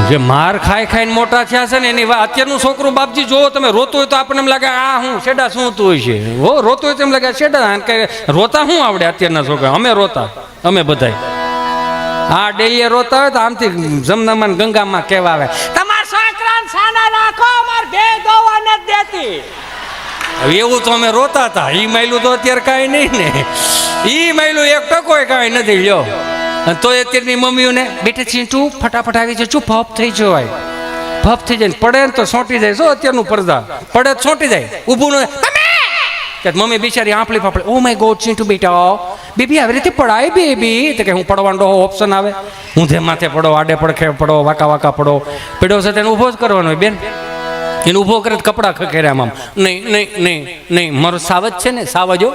જે માર ખાઈ ખાઈને મોટા થયા છે ને એની અત્યારનું છોકરું બાપજી જોવો તમે રોતું હોય તો આપણને એમ લાગે આ હું શેડા શું તું હોય છે હો રોતું હોય તો એમ લાગે શેડા કે રોતા શું આવડે અત્યારના છોકરા અમે રોતા અમે બધાય આ ડેલીએ રોતા હોય તો આમથી જમનામાં ગંગામાં કેવા આવે તમારા છોકરાને સાના રાખો માર બે દવા નથી દેતી એવું તો અમે રોતા હતા ઈ માયલું તો અત્યારે કાંઈ નહીં ને ઈ માયલું એક ટકો કાંઈ નથી લ્યો તો અત્યારની મમ્મીઓને બેટા ચીંટુ ફટાફટ આવી જજો ભપ થઈ જવાય ભપ થઈ જાય પડે ને તો સોંટી જાય શું અત્યારનું પડદા પડે તો સોંટી જાય ઊભું ન મમ્મી બિચારી આંપલી ફાપડી ઓ માય ગોડ ચીંટુ બેટા બેબી આવી રીતે પડાય બેબી તો કે હું પડવાનો ઓપ્શન આવે ઊંધે માથે પડો આડે પડખે પડો વાકા વાકા પડો પડ્યો છે તેને ઊભો જ કરવાનો હોય બેન એને ઊભો કરે કપડાં ખખેર્યા આમ નહીં નહીં નહીં નહીં મારો સાવજ છે ને સાવજો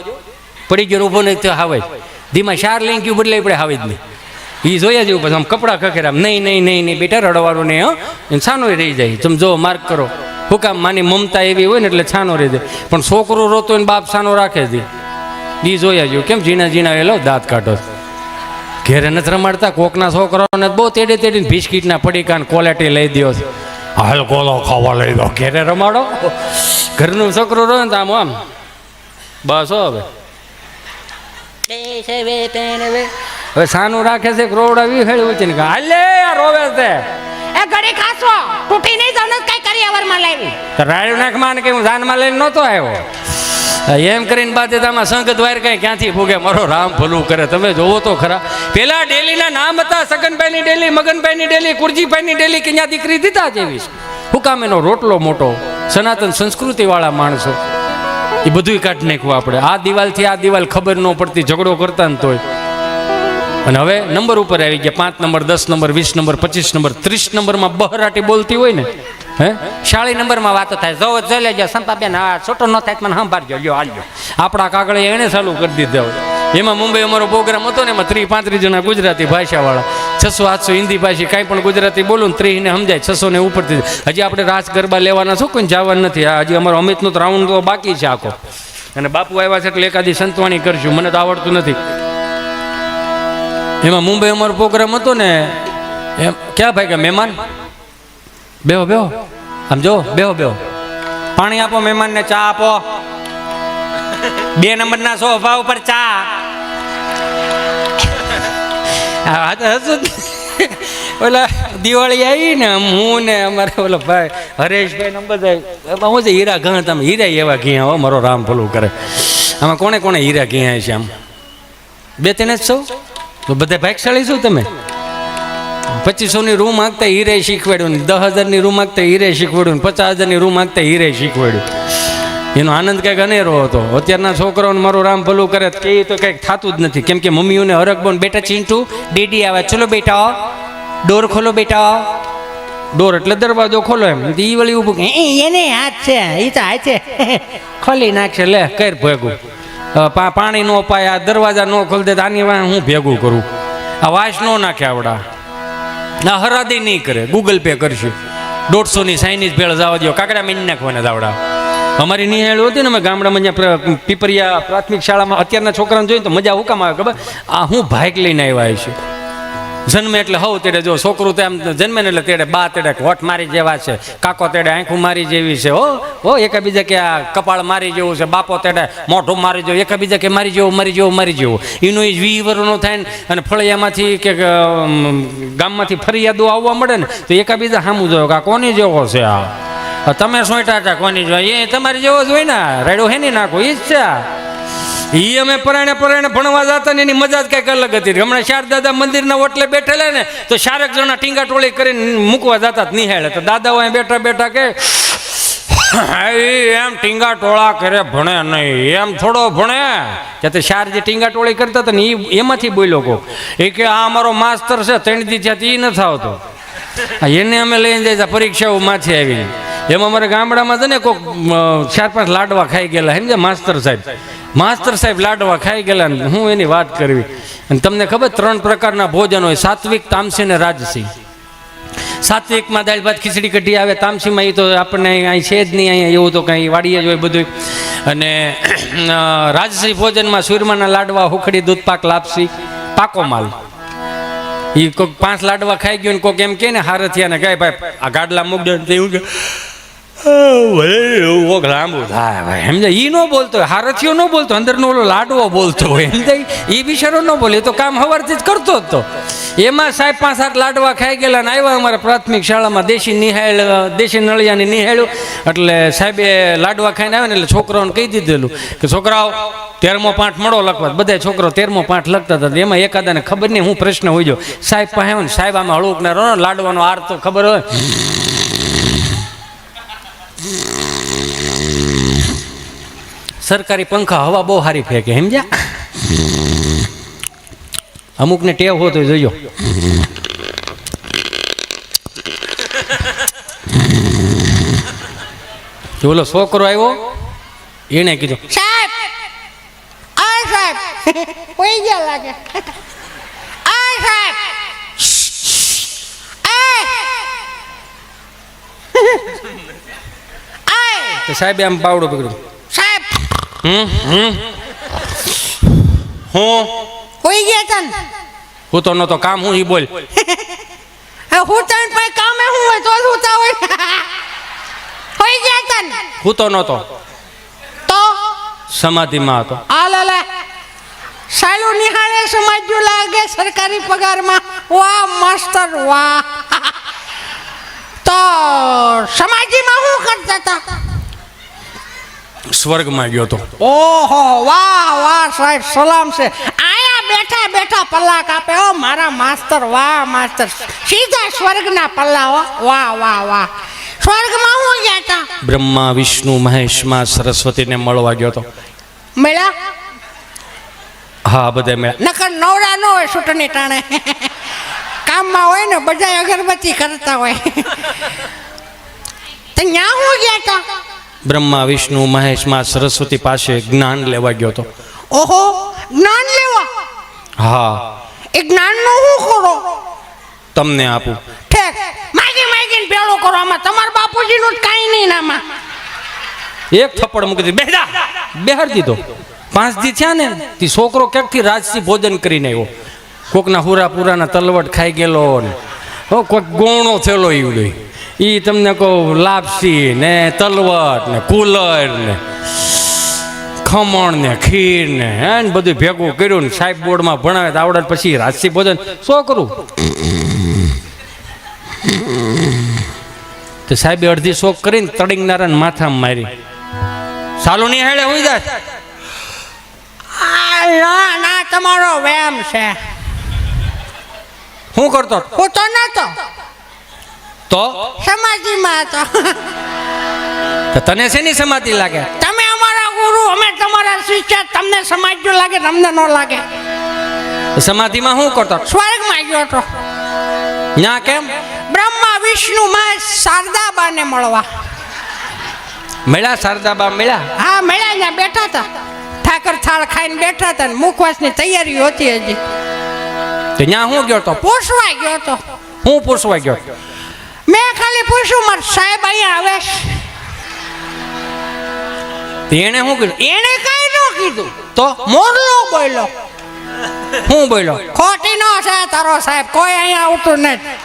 પડી ગયો ઊભો નહીં તો હાવે ધીમા શાર લઈ ગયું બદલાઈ પડે હાવે જ નહીં એ જોયા જેવું પછી આમ કપડાં ખખેર્યા નહીં નહીં નહીં નહીં બેટા રડવાનું નહીં હો છાનો રહી જાય તમે જો માર્ક કરો હું કામ માની મમતા એવી હોય ને એટલે છાનો રહી જાય પણ છોકરો રોતો ને બાપ છાનો રાખે છે એ જોયા જેવું કેમ ઝીણા ઝીણા એલો દાંત કાઢો ઘેરે નથી રમાડતા કોકના છોકરાઓને બહુ તેડે તેડીને બિસ્કીટના પડીકા ને ક્વોલિટી લઈ દો હાલ કોલો ખાવા લઈ દો ઘેરે રમાડો ઘરનું છોકરું રહે ને તો આમ બસ હો હવે સાનું રાખે છે રોવડા વી ખેડવું છે ને હાલે યાર રોવે છે એ ઘડી ખાસો તૂટી નહીં જાવ ને કઈ કરી આવરમાં લાવી તો રાડ્યું નાખમાં કે હું જાનમાં લઈને નહોતો આવ્યો એમ કરીને બાદ આમાં સંગત વાયર કઈ ક્યાંથી ફૂગે મારો રામ ભલું કરે તમે જોવો તો ખરા પેલા ડેલીના નામ હતા સગનભાઈની ડેલી મગનભાઈની ડેલી કુરજીભાઈની ડેલી કે ત્યાં દીકરી દીધા જેવી હુકામ એનો રોટલો મોટો સનાતન સંસ્કૃતિ વાળા માણસો એ બધું કાઢી નાખવું આપણે આ દિવાલથી આ દિવાલ ખબર ન પડતી ઝઘડો કરતા ને તોય અને હવે નંબર ઉપર આવી ગયા 5 નંબર 10 નંબર 20 નંબર 25 નંબર 30 નંબરમાં બહરાટી બોલતી હોય ને હે 40 નંબરમાં વાતો થાય જો જોઈ લેજો સંપાબેન હા છોટો ન થાય મને સંભાળજો લ્યો હાલ્યો આપણા કાગળે એણે ચાલુ કરી દીધા હોય એમાં મુંબઈ અમારો પ્રોગ્રામ હતો ને એમાં 30-35 જણા ગુજરાતી ભાષાવાળા 600-700 હિન્દી ભાષી કાંઈ પણ ગુજરાતી બોલું ને 30 ને સમજાય 600 ને ઉપરથી હજી આપણે રાસ ગરબા લેવાના છો કોઈ જવાનું નથી હજી અમારો અમિતનો રાઉન્ડ તો બાકી છે આખો અને બાપુ આવ્યા છે એટલે એકાદી સંતવાણી કરશું મને તો આવડતું નથી એમાં મુંબઈ અમારો પ્રોગ્રામ હતો ને એમ ક્યાં ભાઈ કે મહેમાન બેહો બેહો આમ જો બેહો બેહો પાણી આપો મહેમાનને ચા આપો 2 નંબરના સોફા ઉપર ચા ઓલા દિવાળી આવી ને હું ને અમારે ઓલા ભાઈ હરેશભાઈ નંબર હું છે હીરા ઘણા તમે હીરા એવા ઘીયા હો મારો રામ ભલું કરે આમાં કોને કોને હીરા ઘીયા છે આમ 2-3 જ સૌ તો બધા ભાગશાળી શું તમે 2500ની રૂમ માગતા હીરે શીખવાડ્યું 10,000ની રૂમ માગતા હીરે શીખવાડ્યું 50,000ની રૂમ માગતા હીરે શીખવાડ્યું એનો આનંદ કંઈક અનેરો હતો અત્યારના છોકરાઓને મારું રામ ભલું કરે કે તો કંઈક થતું જ નથી કેમ કે મમ્મીઓને હરક બોન બેટા ચીંટુ ડેડી આવે ચલો બેટા ડોર ખોલો બેટા ડોર એટલે દરવાજો ખોલો એમ એ વળી ઊભું એને હાથ છે એ તો હાથ છે ખોલી નાખશે લે કર ભેગું પાણી નો પાય આ દરવાજા નો ખોલી દે આની વાં હું ભેગું કરું આ વાસ નો નાખે આવડા ના હરાદી નહીં કરે ગૂગલ પે કરશું 150ની ચાઇનીઝ ભેળ જવા દો કાકડા મીન નાખવાના દાવડા અમારી નિહાળ હતી ને અમે ગામડામાં જ્યાં પીપરિયા પ્રાથમિક શાળામાં અત્યારના છોકરાને જોઈએ તો મજા હુકામ આવે ખબર આ હું બાઇક લઈને આવ્યા છું જન્મે એટલે હવ તેડે જો છોકરું તો આમ જન્મે ને એટલે તેડે બા તેડે હોઠ મારી જેવા છે કાકો તેડે આંખું મારી જેવી છે હો એકાબીજા કે આ કપાળ મારી જેવું છે બાપો તેડે મોઢું મારી જેવું એકાબીજા કે મારી જેવું મારી જેવું મારી જેવું એનું એ 20 વર્ષનો થાય ને અને ફળિયામાંથી કે ગામમાંથી ફરિયાદો આવવા મળે ને તો એકાબીજા સામું જોયો કે આ કોની જેવો છે આ તમે સોંટા હતા કોની જોઈએ એ તમારી જેવો જ હોય ને રેડો હે નહીં નાખો એ જ છે ઈ અમે પરાણે ભણવા જતા ને એની મજા જ કઈક અલગ હતી હમણાં શારદાદા મંદિરના ઓટલે બેઠેલા ને તો 4 જણા ટીંગા ટોળી કરીને મૂકવા જતા નિહાળે તો દાદાઓ અહીં બેઠા બેઠા કે એમ ટીંગા ટોળા કરે ભણે નહીં એમ થોડો ભણે કે તે 4 જે ટીંગા ટોળી કરતા હતા ને એમાંથી બોલ્યો કો એ કે આ અમારો માસ્તર છે 3 દી થયા એ નથી આવતો એને અમે લઈને જાય પરીક્ષાઓ માથે આવી એમાં અમારે ગામડામાં છે ને કોઈક 4-5 લાડવા ખાઈ ગયેલા સમજે માસ્તર સાહેબ લાડવા ખાઈ ગયેલા ને હું એની વાત કરવી અને તમને ખબર 3 પ્રકારના ભોજન હોય સાત્વિક તામસી ને રાજસી સાત્વિકમાં દાળ ભાત ખીચડી કઢી આવે તામસીમાં એ તો આપણને અહીં છે જ નહીં અહીંયા એવું તો કંઈ વાડીએ જ હોય બધું અને રાજસી ભોજનમાં સુરમાના લાડવા હુખડી દૂધપાક લાપસી પાકો માલ એ કોઈક 5 લાડવા ખાઈ ગયો ને કોઈક એમ કે ને હારથિયાને કહે ભાઈ આ ગાડલા મૂક દે ને તે એવું કે એવું લાંબુ થાય ભાઈ સમજે એ ન બોલતો હોય હારથિયો ન બોલતો અંદરનો ઓલો લાડવો બોલતો હોય સમજાય એ બિચારો ન બોલે એ તો કામ સવારથી જ કરતો જ તો એમાં સાહેબ 5-7 લાડવા ખાઈ ગયેલા ને આવ્યા અમારા પ્રાથમિક શાળામાં દેશી નળિયાની નિહાળ્યું એટલે સાહેબે લાડવા ખાઈને આવ્યા ને એટલે છોકરાઓને કહી દીધેલું કે છોકરાઓ 13મો પાઠ મળો લખવા બધા છોકરો 13મો પાઠ લખતા હતા એમાં એકાદાને ખબર નહીં હું પ્રશ્ન હોય જો સાહેબ પાસે આવ્યો ને સાહેબ આમાં હળુક ના રહો લાડવાનો આર તો ખબર હોય સરકારી પંખા હવા બહુ સારી ફેંકે સમજ્યા અમુકને ટેવ હોતો જોજો ઓલો છોકરો આવ્યો એને કીધું સાહેબ આ સાહેબ કોઈ ગયા લાગે આ સાહેબ તો સાહેબ આમ પાવડો પકડ્યું સાહેબ હું કોઈ ગયા તન હું તો નતો કામ હું ઈ બોલ હું તન પછી કામે હું હોય તો જ હોતા હોય કોઈ ગયા તન હું તો નતો તો સમાધિમાં હતો આ લે સાયલો નિહાળે સમજ્યું લાગે સરકારી પગારમાં વાહ માસ્ટર વાહ તો સમાધિમાં શું કરતા હતા સ્વર્ગમાં ગયો તો ઓહો વાહ વાહ સાહેબ સલામ છે આયા બેઠા બેઠા પલ્લા કાપે ઓ મારા માસ્ટર વાહ માસ્ટર સીધા સ્વર્ગના પલ્લા હો વાહ વાહ વાહ સ્વર્ગમાં હું ગયા હતા બ્રહ્મા વિષ્ણુ મહેશમાં સરસ્વતીને મળવા ગયો તો મળ્યા હા બધા મળ્યા નકર નવરા ન હોય છૂટણી ટાણે કામમાં હોય ને બધા અગરબત્તી કરતા હોય તો ન્યા હું ગયા હતા બ્રહ્મા વિષ્ણુ મહેશમાં સરસ્વતી પાસે જ્ઞાન લેવા ગયો તો ઓહો જ્ઞાન લેવા હા એ જ્ઞાનનું શું કરો તમને આપું ઠેક માગીને પેલો કરો આમાં તમારા બાપુજીનું જ કાંઈ નહીં નામાં એક થપ્પડ મૂકી દીધું બેહા બેહાર દીધો 5 દી થયા ને તે છોકરો ક્યાંકથી રાજસી ભોજન કરીને આવ્યો કોકના હુરા પુરાના તલવટ ખાઈ ગયેલો ને કોઈક ગોણો થયેલો એવું એ તમને કહું લાપસી ને તલવટ ને કુલર ને ખમણ ને ખીર ને હે ને બધું ભેગું કર્યું ને સાહેબ બોર્ડમાં ભણાવે તો આવડે પછી રાજસી ભોજન શું કરું તો સાહેબે અડધી શોક કરીને તડીંગનારાને માથામાં મારી સાલું નહીં હેડે હોય જાય ના ના તમારો વેમ છે શું કરતો હું તો નતો તો સમાધિમાં હતો તને શેની સમાધિ લાગે તમે અમારા ગુરુ અમે તમારા શિષ્ય તમને સમાજ્યું લાગે તમને ન લાગે સમાધિમાં શું કરતો સ્વર્ગમાં ગયો હતો ના કેમ બ્રહ્મા વિષ્ણુ માં શારદાબાને મળવા મળ્યા શારદાબા મળ્યા હા મળ્યા ત્યાં બેઠા હતા ઠાકર થાળ ખાઈને બેઠા હતા ને મુખવાસની તૈયારી હોતી હજી તો ત્યાં હું ગયો તો પૂછવા ગયો તો હું પૂછવા ગયો મેં ખાલી પૂછ્યું માર સાહેબ અહીંયા આવે એને શું કીધું એને કઈ ન કીધું તો મોરલો બોલ્યો હું બોલ્યો ખોટી નો છે તારો સાહેબ કોઈ અહીંયા આવતું નથી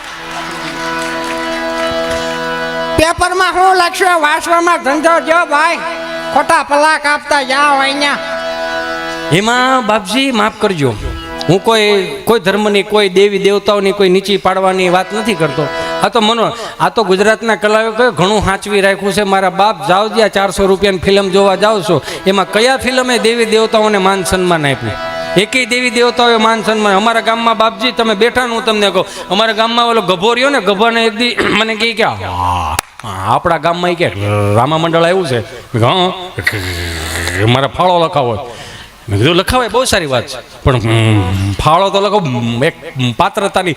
પેપરમાં શું લખ્યું વાંચવામાં ધંધો જો ભાઈ ખોટા પલ્લા કાપતા જાઓ અહીંયા એમાં બાપજી માફ કરજો હું કોઈ ધર્મની કોઈ દેવી દેવતાઓની કોઈ નીચી પાડવાની વાત નથી કરતો આ તો મનો આ તો ગુજરાતના કલાકારો ઘણું સાચવી રાખ્યું છે મારા બાપ જાઓ જ્યાં 400 રૂપિયાની ફિલ્મ જોવા જાઓ છો એમાં કયા ફિલ્મે દેવી દેવતાઓને માન સન્માન આપ્યું એકેય દેવી દેવતાઓએ માન સન્માન અમારા ગામમાં બાપજી તમે બેઠા હું તમને કહું અમારા ગામમાં ઓલો ગભો રહ્યો ને ગભાને એક દી મને કહે કે આપણા ગામમાં કે રામા મંડળ આવ્યું છે હા મારા ફાળો લખાવો મેં કીધું લખાવે બહુ સારી વાત છે પણ ફાળો તો લખો એક પાત્રતાની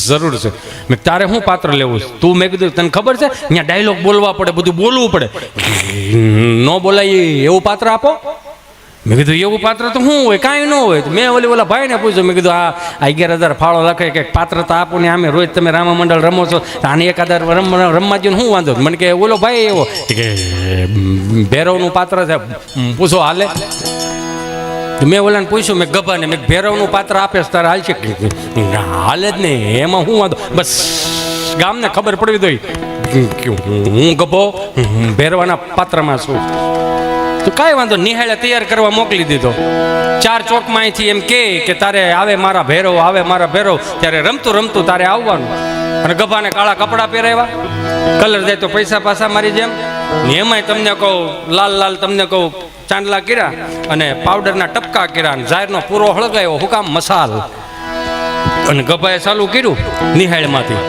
જરૂર છે મેં તારે શું પાત્ર લેવું છે તું મેં કીધું તને ખબર છે અહીંયા ડાયલોગ બોલવા પડે બધું બોલવું પડે ન બોલાય એવું પાત્ર આપો મેં કીધું એવું પાત્ર તો શું હોય કાંઈ ન હોય મેં ઓલા ભાઈને પૂછ્યું મેં કીધું આ 11,000 ફાળો લખે કે પાત્રતા આપો ને આમે રોજ તમે રામા મંડળ રમો છો આને 1,000 રમવા જઈને શું વાંધો મને કે ઓલો ભાઈ એવો કે ભૈરવનું પાત્ર છે પૂછો હાલે મેં ઓલાને પૂછ્યું, મેં ગભાને, મેં ભેરવનું પાત્ર આપે છે તારે હાલ છે? હાલે જ નહીં, એમાં હું વાંધો? બસ ગામને ખબર પડવી દઈ કે હું ગભો ભેરવાના પાત્રમાં છું. તો કાંઈ વાંધો, નિહાળે તૈયાર કરવા મોકલી દીધો. 4 ચોકમાં અહીંથી એમ કે તારે આવે મારા ભેરવ, આવે મારા ભેરવ, ત્યારે રમતું રમતું તારે આવવાનું. અને ગભાને કાળા કપડાં પહેરાવ્યા, કલર જાય તો પૈસા પાછા મારી જેમ. એમાંય તમને કહું, લાલ લાલ તમને કહું ચાંદલા કર્યા અને પાવડરના ટપકા કર્યા અને ઝારનો પૂરો હળગાયો. હું કામ? મસાલ. અને ગભાએ ચાલુ કર્યું નિહાળમાંથી.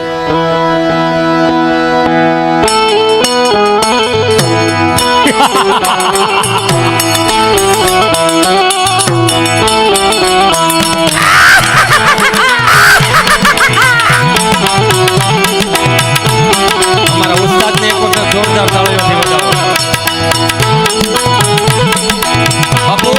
અમારા ઉસ્તાદને એક વખત જોરદાર તાળીઓથી વધાવો. બાપુ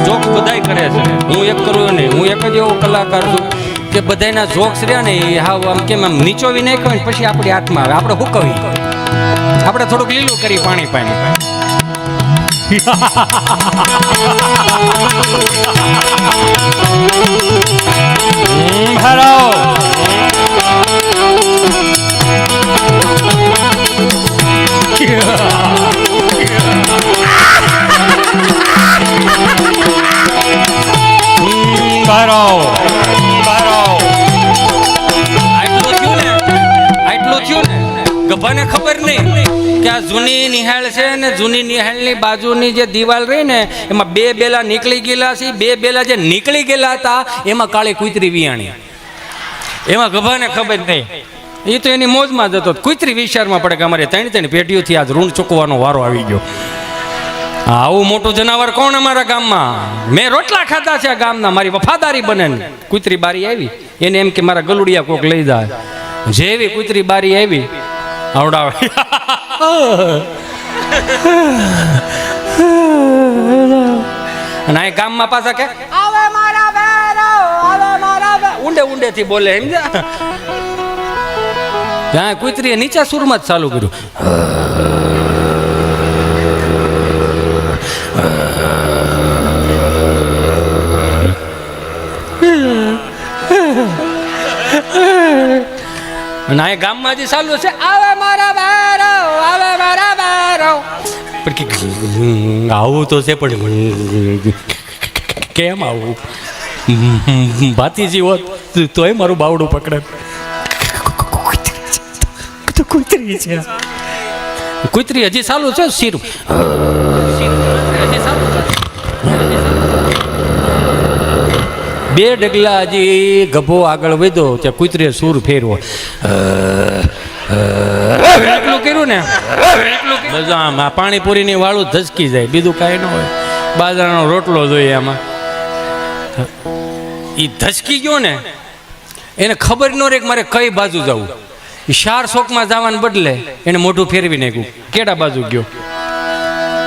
જોક બધાય કરે છે, હું એક કરું નહીં. હું એક જ એવો કલાકાર છું કે બધાના જોક્સ રહ્યા ને એ હાવ આમ કેમ આમ નીચોવી નાખ્યો ને પછી આપણી હાથમાં આવે. આપણે હુકવી, આપણે થોડુંક લીલું કરી પાણી પાણી. ગભાને ખબર નહીં કે આ જૂની નિહાળ છે ને જૂની નિહાળની બાજુની જે દિવાલ રહી ને એમાં 2 બેલા નીકળી ગયેલા છે. 2 બેલા જે નીકળી ગયેલા હતા એમાં કાળી કૂતરી વિયાણી. એમાં ગભાને ખબર નહીં, એ તો એની મોજમાં જતો. કૂતરી વિચારમાં પડે કે અમારે 3 પેઢીઓથી આજ ઋણ ચૂકવાનો વારો આવી ગયો. આવું મોટું જનાવર કોણ અમારા ગામમાં? મેં રોટલા ખાધા છે આ ગામના, મારી વફાદારી બને ને. કૂતરી બારી આવી, એને એમ કે મારા ગલુડિયા કોક લઈ જાય. જેવી કૂતરી બારી આવી આવડાવે અને આ ગામમાં પાછા કે આવે મારા ભેરવ, આવે મારા ભેરવ, ઊંડે ઊંડે થી બોલે. સમજ્યા? ત્યાં કૂતરીએ નીચા સુરમાં જ ચાલુ કર્યું. અને આ ગામમાં જે ચાલુ છે આવે મારા ભેરવ, આવે મારા ભેરવ. પણ આવું તો છે, પણ કેમ આવું? ભાતીજી હોત તોય મારું બાવડું પકડે. તો કૂતરી છે, કૂતરી હજી ચાલુ છે. શીરું હજી ચાલુ છે. 2 ડગલા હજી ગભો આગળ વધ્યો ત્યાં કૂતરીએ સૂર ફેરવો. એટલું કર્યું ને, આમ પાણીપુરીની વાળું ધસકી જાય, બીજું કાંઈ ન હોય. બાજરાનો રોટલો જોઈએ આમાં. એ ધસકી ગયો ને, એને ખબર ન રહે કે મારે કઈ બાજુ જવું. 4 ચોકમાં જવાને બદલે એને મોઢું ફેરવી નાખ્યું, કેડા બાજુ ગયો.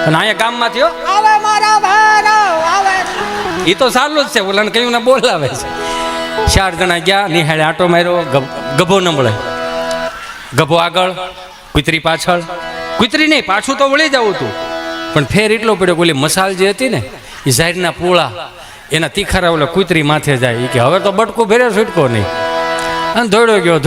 અને અહીંયા ગામમાં થયો આવે મારા ભેરવ, આવે. એ તો સારું જ છે, ઓલાને કહ્યું ને બોલાવે છે. 4 જણા ગયા, નિહાળે આંટો માર્યો, ગભો ન મળે. ગભો આગળ, કૂતરી પાછળ. કૂતરી નહીં, પાછું તો વળી જવું હતું, પણ ફેર એટલો પડ્યો કે ઓલી મસાલ જે હતી ને એ ઝાડના પોળા એના તીખારા ઓલા કૂતરી માથે જાય. કે હવે તો બટકું ફેરે છૂટકો નહીં. અને દોડ્યો ગયો.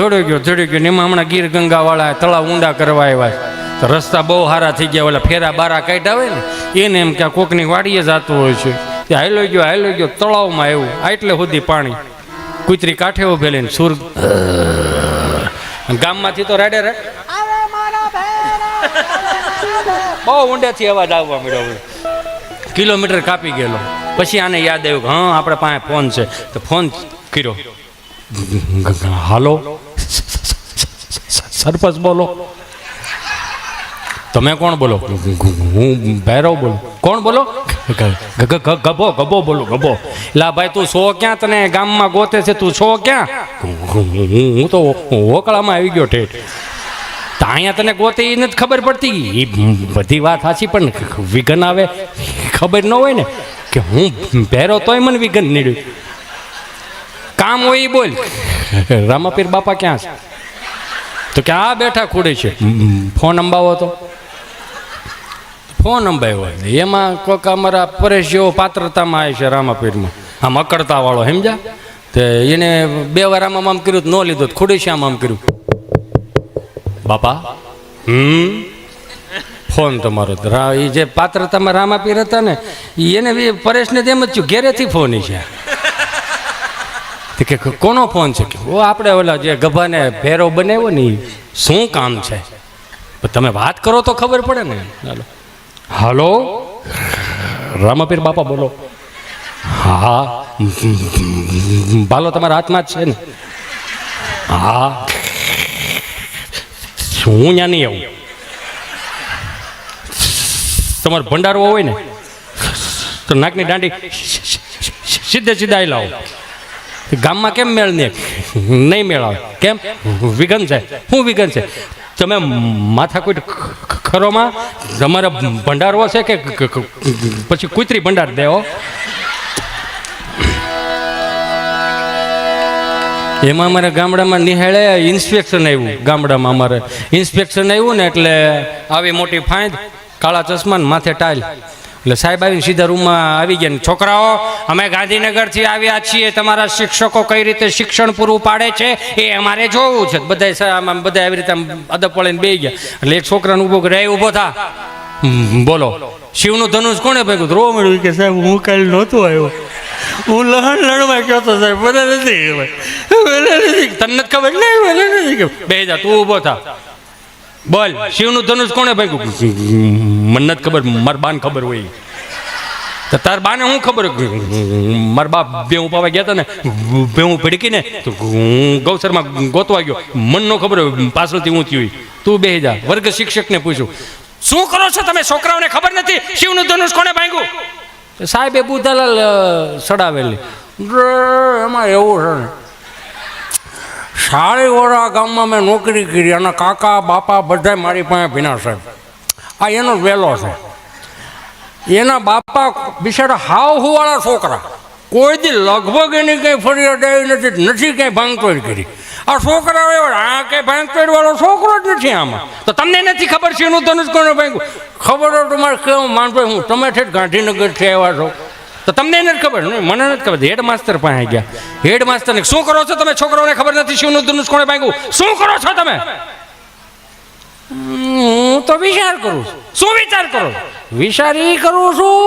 ને એમાં હમણાં ગીર ગંગાવાળા તળાવ ઊંડા કરવા આવ્યા તો રસ્તા બહુ સારા થઈ ગયા. ઓલા ફેરા બારા કાઢ્યા હોય ને એને એમ કે કોકની વાડીએ જતું હોય છે. તે હાલો ગયો તળાવમાં આવ્યું, આટલે સુધી પાણી. કૂતરી કાંઠે ઉભેલી ને સુર. ગામમાંથી તો રાડે રે બહુ ઊંડેથી અવાજ આવવા મળ્યો. કિલોમીટર કાપી ગયેલો. પછી આને યાદ આવ્યું કે હા આપણે પાસે ફોન છે, તો ફોન કર્યો. હાલો સરપંચ બોલો. તમે કોણ બોલો? હું ભૈરવ બોલું. કોણ બોલો? ગભો બોલું. ગભો. લા ભાઈ તું છો ક્યાં? તને ગામમાં ગોતે છે, તું છો ક્યાં? હું તો ઓકળામાં આવી ગયો ઠેઠ. તો અહીંયા તને ગોતે એ નથી ખબર પડતી. એ બધી વાત સાચી, પણ વિઘન આવે ખબર ન હોય ને કે હું ભેરો તોય મને વિઘન નીડ્યું. કામ હોય એ બોલ. રામાપીર બાપા ક્યાં છે? તો કે આ બેઠા ખૂડે છે. ફોન અંબાવો તો ફોન અંબાયો એમાં કોઈક અમારા પરેશ જેવો પાત્રતામાં આવે છે રામાપીરમાં, આમ અકડતા વાળો સમજ્યા. તે એને 2 વાર આમ કર્યું ન લીધો, ખોડી શ્યામ આમ કર્યું, બાપા ફોન તમારો. એ જે પાત્રતામાં રામાપીર હતા ને એને પરેશને તેમ જ થયું, ઘેરેથી ફોન છે કે કોનો ફોન છે? કે ઓ આપણે ઓલા જે ગભાને ભેરો બનાવ્યો ને શું કામ છે? તમે વાત કરો તો ખબર પડે ને. હાલો હાલો રામાપીર બાપા બોલો. હા ભાલો તમારા હાથમાં જ છે ને? હા શું ત્યાં નહીં આવું? તમારો ભંડારો હોય ને તો નાકની દાંડી સીધે સીધા આવી લાવો. ગામમાં કેમ મેળ નહીં મેળાવે? કેમ? વિઘન છે. શું વિઘન છે? તમે માથાકૂટ ખરોમાં તમારા ભંડારો છે કે પછી કુતરી ભંડાર દેવો? એમાં અમારા ગામડામાં નિહાળે ઇન્સ્પેક્શન આવ્યું. ગામડામાં અમારે ઇન્સ્પેક્શન આવ્યું ને એટલે આવી મોટી ફાંદ, કાળા ચશ્મા ને માથે ટાઈલ. એટલે સાહેબ આવીને સીધા રૂમમાં આવી ગયા. છોકરાઓ, અમે ગાંધીનગરથી આવ્યા છીએ, તમારા શિક્ષકો કઈ રીતે શિક્ષણ પૂરું પાડે છે એ અમારે જોવું છે. બધા આવી રીતે અદબ પડીને બેસી ગયા. એટલે એક છોકરાને ઊભો કરે, ઊભો થા, બોલો શિવનું ધનુષ કોણે ભાગ્યું? રોવા મળ્યું કે સાહેબ હું કાલે નહોતો આવ્યો, હું લણવા ગયો હતો સાહેબ, મને નથી તને નથી ખબર? નહીં બે જા, તું ઊભો થા, બોલ શિવનું ધનુષ કોણે ભાગ્યું? મને નથી ખબર, મારા બાને ખબર હોય. તો તાર બાને શું ખબર? મારા બાપ ભેહું પાવા ગયા હતા ને, ભેહું ભડકીને તો હું ગૌસરમાં ગોતવા ગયો, મન નો ખબર પાછળથી ઊંચી હોય. તું બેહી જા. વર્ગ શિક્ષકને પૂછ્યું, શું કરો છો તમે? છોકરાઓને ખબર નથી શિવનું ધનુષ કોણે ભાંગ્યું? સાહેબે બુધાલાલ સડાવેલી. એમાં એવું છે ને, શાળીવાળા ગામમાં મેં નોકરી કરી અને કાકા બાપા બધા મારી પાસે ભીના સાહેબ. આ એનો વેલો છે. એના બાપા બિચારા હાવ હુવાળા છોકરા, કોઈ દી લગભગ એની કંઈ ફરિયાદ આવી નથી કંઈ ભાંગતોડ કરી. આ છોકરા આ કંઈ ભાંગતોડ વાળો છોકરો જ નથી આમાં. તો તમને નથી ખબર છે એનું ધનુષ કોને ભાંગ્યું? ખબર હોય તમારે કેવું માનતો હું, તમે ઠેઠ ગાંધીનગરથી આવ્યા છો તો તમને નથી ખબર? મને નથી ખબર. હેડ માસ્તર પાસે ગયા. હેડ માસ્તરને શું કરો છો તમે? છોકરાઓને ખબર નથી શિવનું ધનુષ કોણે ભાંગ્યું? શું કરો છો તમે? હું તો વિચાર કરું છું. શું વિચાર કરો? વિચાર એ કરું છું,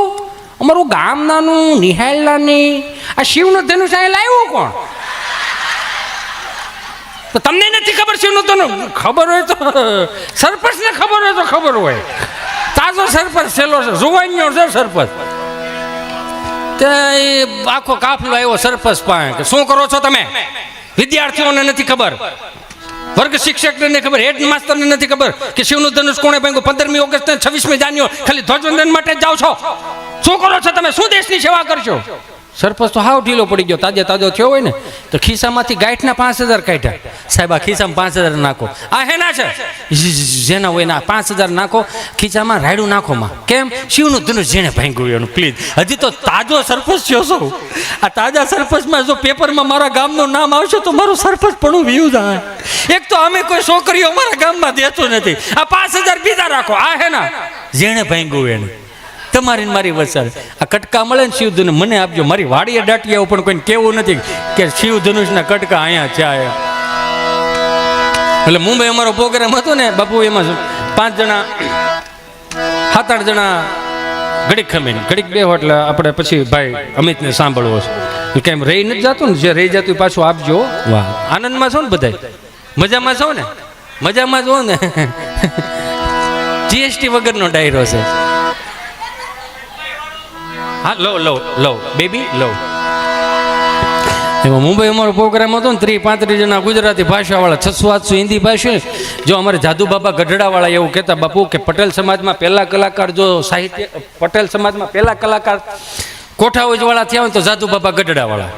અમારું ગામ નાનું, નિહાલ નાની, આ શિવનું ધનુષ અહીં લાવ્યું કોણ? તો તમને નથી ખબર શિવનું ધનુષ? ખબર હોય તો સરપંચને ખબર હોય તો ખબર હોય. તાજો સરપંચ છેલ્લો છે, જુવાનીઓ છે સરપંચ. તે આખો કાફલો આવ્યો સરપંચ પાસે કે શું કરો છો તમે? વિદ્યાર્થીઓને નથી ખબર, વર્ગ શિક્ષકને નથી ખબર, હેડ માસ્ટરને નથી ખબર કે શિવનું ધનુષ કોણે ભાંગ્યું? 15મી ઓગસ્ટ 26મી જાન્યુઆરી ખાલી ધ્વજવંદન માટે જ જાઓ છો. શું કરો છો તમે? શું દેશની સેવા કરશો? સરપંચ તો હાવ ઢીલો પડી ગયો. તાજો થયો હોય ને તો ખિસ્સામાંથી ગાંઠના 5000 કાઢ્યા. સાહેબ આ ખિસ્સામાં 5000 નાખો. આ હેના છે જેના હોય ના 5000 નાખો ખિસ્સામાં, રાયડું નાખો માં. કેમ? શિવનું ધનુષ જેને ભાંગ્યું એનું. પ્લીઝ, હજી તો તાજો સરપંચ થયો છો. આ તાજા સરપંચમાં જો પેપરમાં મારા ગામનું નામ આવશે તો મારું સરપંચ પણ વ્યૂ જાય. એક તો અમે કોઈ છોકરીઓ મારા ગામમાં દેતો નથી. આ 5000 બીજા રાખો. આ હેના જેને ભાંગ્યું એને. તમારી મારી વસાર આ કટકા મળે ને શિવ ધનુષ મને આપજો. મારી વાડીએ દાટિયા પણ કોઈને કેવું નથી કે શિવ ધનુષના કટકા અહીંયા છે. એટલે મુંબઈ અમારો પ્રોગ્રામ હતો ને બાપુ, એમાં 5 જણા 7-8 જણા ઘડીક ખમીને ઘડીક બે એટલે આપણે પછી ભાઈ અમિતને સાંભળવો છે. કેમ રહી નથી જતું ને? જે રહી જતું પાછું આપજો. વાહ, આનંદમાં છો ને બધા? મજામાં છો ને? મજામાં છો ને? જીએસટી વગરનો ડાયરો છે. હા, લો બેબી લો. એમાં મુંબઈ અમારો પ્રોગ્રામ હતો ને, 30-35 જણા ગુજરાતી ભાષાવાળા, 600-800 હિન્દી ભાષા. જો અમારે જાદુ બાબા ગઢડાવાળા એવું કહેતા બાપુ કે પટેલ સમાજમાં પહેલા કલાકાર જો સાહિત્ય, પટેલ સમાજમાં પહેલા કલાકાર કોઠાઓજવાળા થયા હોય તો જાદુ બાબા ગઢડાવાળા.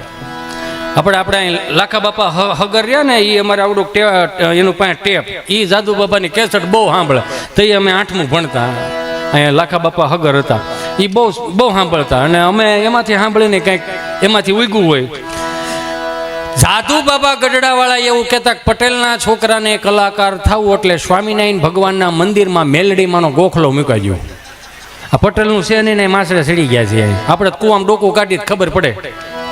આપણે અહીં લાખા બાપા હગર રહ્યા ને, એ અમારે આવડું એનું પાસે ટેપ, એ જાદુ બાબાની કેસેટ બહુ સાંભળે. તો એ અમે 8મું ભણતા, અહીંયા લાખા બાપા હગર હતા, એ બહુ સાંભળતા. અને અમે એમાંથી સાંભળીને કંઈક એમાંથી ઉગ્યું હોય. જાદુ બાબા ગઢડાવાળા એવું કહેતા કે પટેલના છોકરાને કલાકાર થવું એટલે સ્વામિનારાયણ ભગવાનના મંદિરમાં મેલડીમાંનો ગોખલો મૂકાઈ ગયો. આ પટેલનું છે ને એ માસરે સડી ગયા છે આપણે કુવામાં ડોકું કાઢી ખબર પડે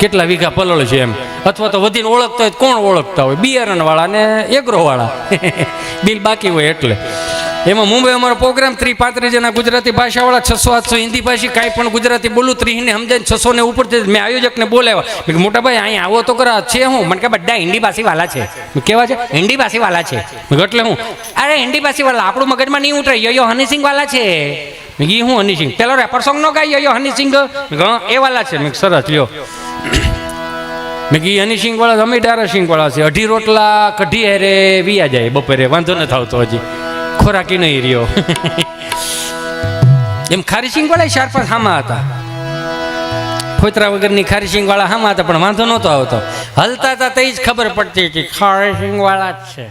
કેટલા વીઘા પલળ છે એમ, અથવા તો વધીને ઓળખતા હોય કોણ ઓળખતા હોય, બિયારણવાળા ને એગ્રોવાળા બિલ બાકી હોય એટલે. એમાં મુંબઈ અમારો પ્રોગ્રામ 30-35 જણા ગુજરાતી ભાષાવાળા, 600-800 હિન્દી ભાષી, કાંઈ પણ ગુજરાતી બોલું 30 ને સમજાય 600 ને ઉપર છે. મેં આયોજકને બોલાવ્યા, મેં મોટા ભાઈ અહીંયા આવો તો કરા છે હું, મને કે બધા હિન્દી ભાષીવાળા છે. કેવા છે? હિન્દી ભાષીવાળા છે. એટલે હું અરે હિન્દી ભાષીવાળા આપણું મગજમાં નહીં ઉતરે, યો હની વાળા છે. મેં કીધું હું હની સિંહ પેલો રેપર સોંગ નો ગાય યો હની સિંહ એ વાળા છે. મેં સરસ લ્યો. મેં કીધું હની સિંહ વાળા અમે ડારા સિંહ વાળા છે. 2.5 રોટલા કઢી હેરે વિયા જાય બપોરે, વાંધો ન થાવતો હજી ખોરાકી નહીં રહ્યો. એમ ખારી સિંગ વાળા 4-5 હામા હતા, ફોતરા વગરની ખારી સિંગ વાળા હામા હતા, પણ વાંધો નહોતો આવતો. હલતા હતા તે જ ખબર પડતી કે ખારી સિંગ વાળા જ છે.